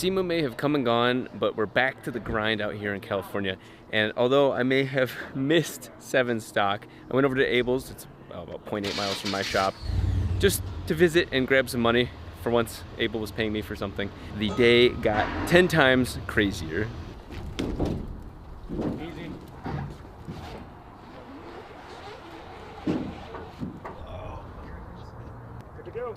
SEMA may have come and gone, but we're back to the grind out here in California. And although I may have missed 7 stock, I went over to Abel's. It's about 0.8 miles from my shop, just to visit and grab some money. For once, Abel was paying me for something. The day got 10 times crazier. Easy. Good to go.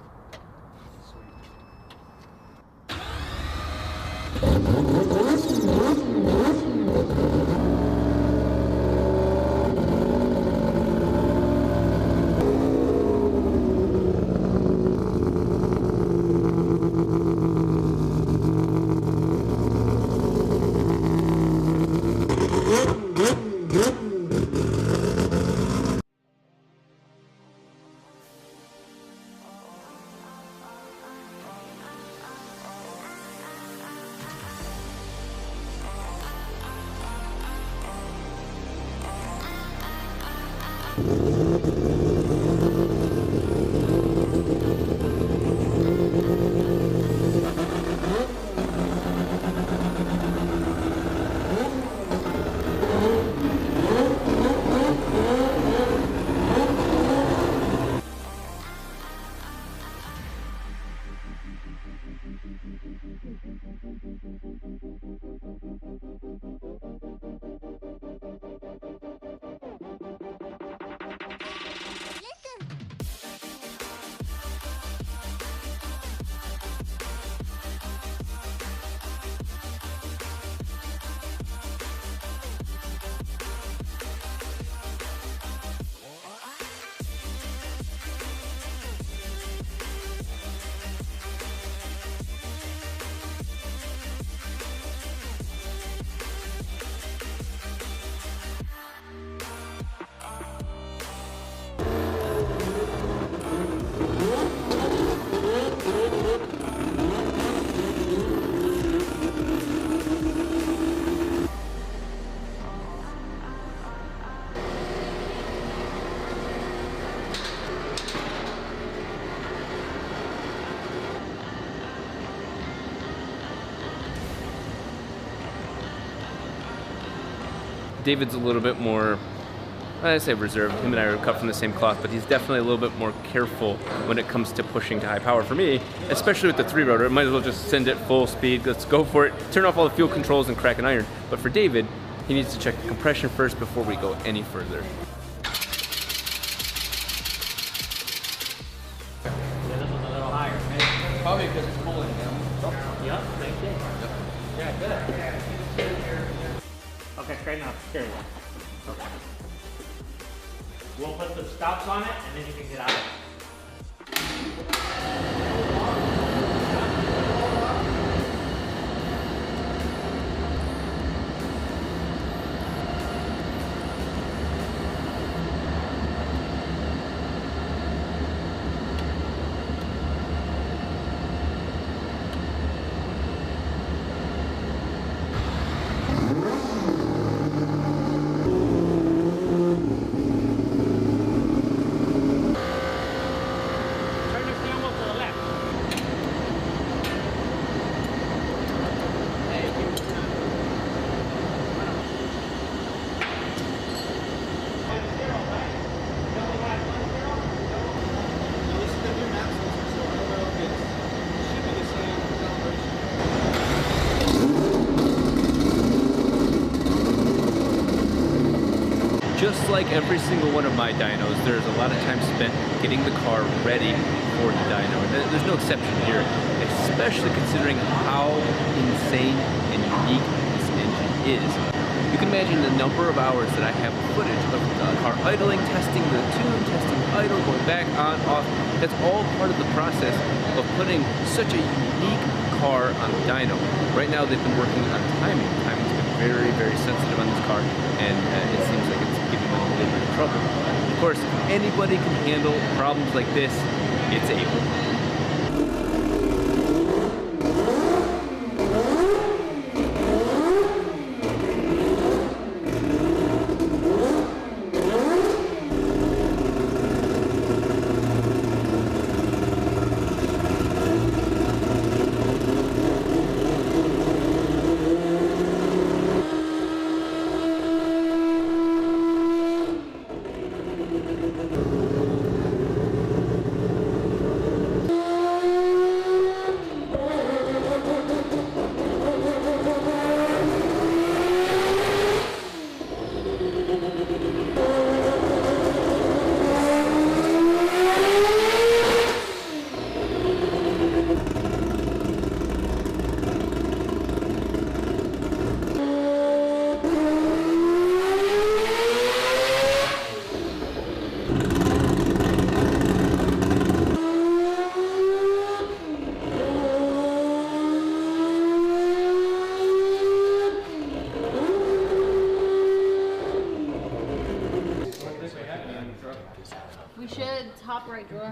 David's a little bit more, I say reserved. Him and I are cut from the same cloth, but he's definitely a little bit more careful when it comes to pushing to high power. For me, especially with the 3-rotor, I might as well just send it full speed. Let's go for it. Turn off all the fuel controls and crack an iron. But for David, he needs to check the compression first before we go any further. Yeah, this one's a little higher. Okay? Probably because it's pulling down. Yep, thank you. Yeah, good. Okay, straighten up. There you go. Okay. We'll put the stops on it, and then you can get out of it. Just like every single one of my dynos, there's a lot of time spent getting the car ready for the dyno. And there's no exception here, especially considering how insane and unique this engine is. You can imagine the number of hours that I have footage of the car idling, testing the tune, testing the idle, going back, on, off. That's all part of the process of putting such a unique car on the dyno. Right now they've been working on timing. Timing's been very, very sensitive on this car, and it seems like it's giving them a little bit of trouble. Of course, if anybody can handle problems like this, it's Abel.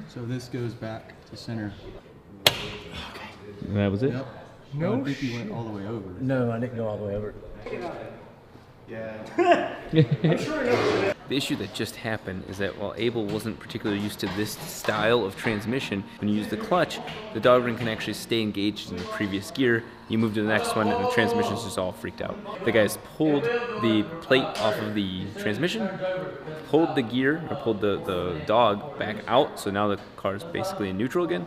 So this goes back to center. That was it? Yep. No I think you went all the way over. No, I didn't go all the way over. Yeah. The issue that just happened is that while Abel wasn't particularly used to this style of transmission, when you use the clutch, the dog ring can actually stay engaged in the previous gear. You move to the next one and the transmission's just all freaked out. The guys pulled the plate off of the transmission, pulled the gear, or pulled the dog back out, so now the car's basically in neutral again.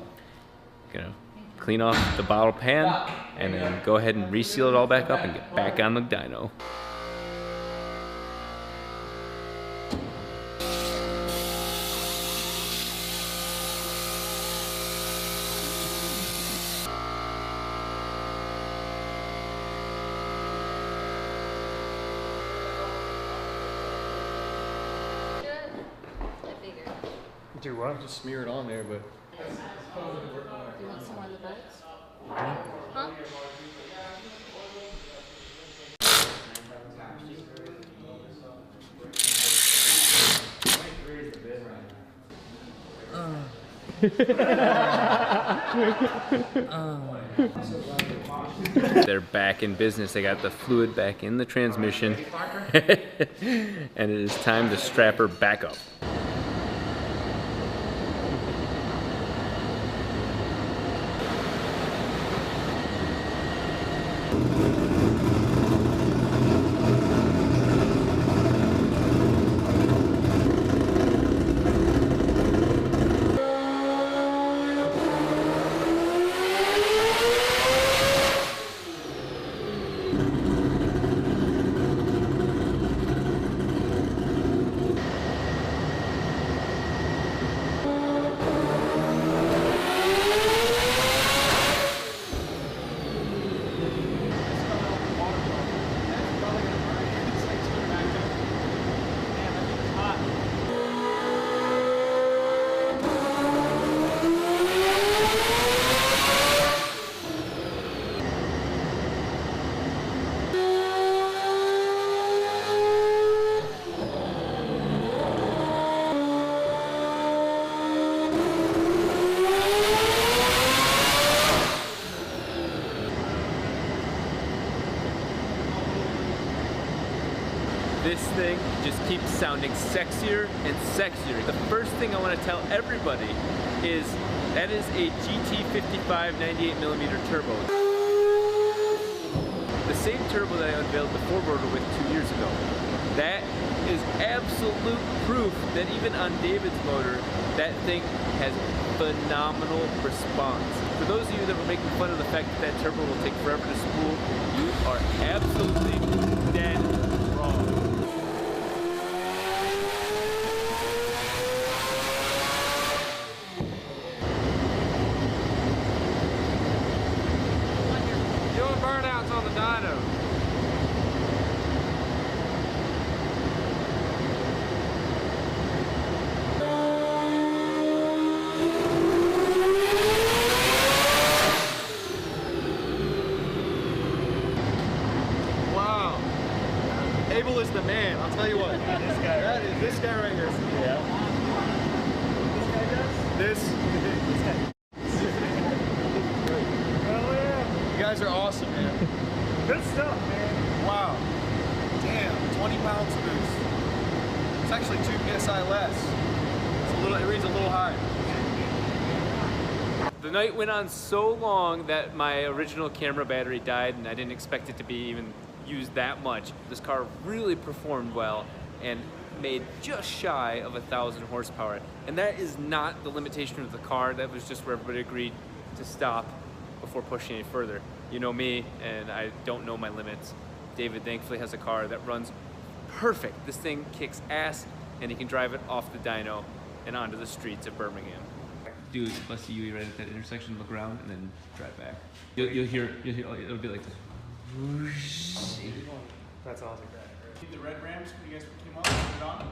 Gonna clean off the bottle pan, and then go ahead and reseal it all back up and get back on the dyno. Do what? Just smear it on there, but. You want some more of the bolts? Huh? They're back in business. They got the fluid back in the transmission. And it is time to strap her back up. This thing just keeps sounding sexier and sexier. The first thing I want to tell everybody is that is a GT55 98mm turbo. The same turbo that I unveiled the 4-rotor with 2 years ago. That is absolute proof that even on David's motor, that thing has phenomenal response. For those of you that were making fun of the fact that that turbo will take forever to spool, you are absolutely dead wrong. Doing burnouts on the dyno. Wow. Abel is the man, I'll tell you what. This guy. That is this guy right here. Yeah. This. This guy. Oh yeah. You guys are awesome, man. Good stuff, man. Wow. Damn, 20 pounds boost. It's actually 2 psi less. It reads a little high. The night went on so long that my original camera battery died and I didn't expect it to be even used that much. This car really performed well and made just shy of 1,000 horsepower. And that is not the limitation of the car. That was just where everybody agreed to stop before pushing any further. You know me, and I don't know my limits. David thankfully has a car that runs perfect. This thing kicks ass and he can drive it off the dyno and onto the streets of Birmingham. Do let's see you right at that intersection, look around, and then drive back. You'll hear, it'll be like this. Whoosh. That's awesome. Keep the red Rams when you guys came up, put it on.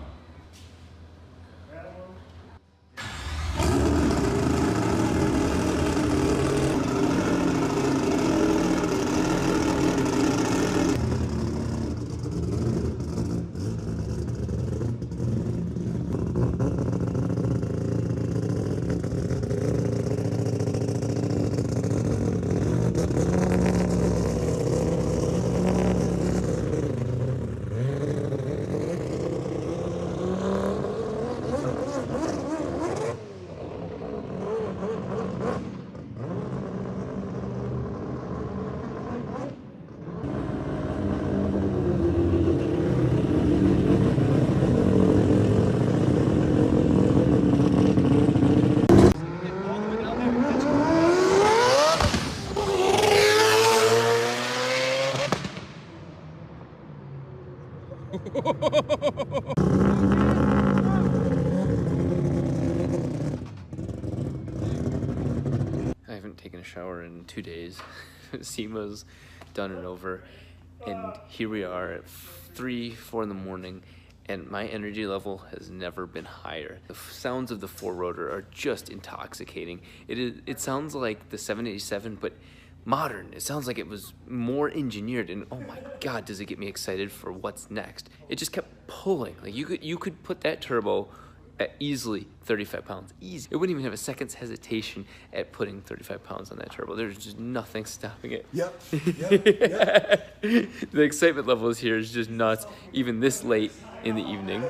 I haven't taken a shower in 2 days. SEMA's done and over, and here we are at 3, 4 in the morning, and my energy level has never been higher. The sounds of the 4-rotor are just intoxicating. It sounds like the 787, but modern. It sounds like it was more engineered, and oh my god, does it get me excited for what's next. It just kept pulling. Like you could put that turbo at easily 35 pounds, easy. It wouldn't even have a second's hesitation at putting 35 pounds on that turbo. There's just nothing stopping it. Yep. The excitement levels here is just nuts, even this late in the evening.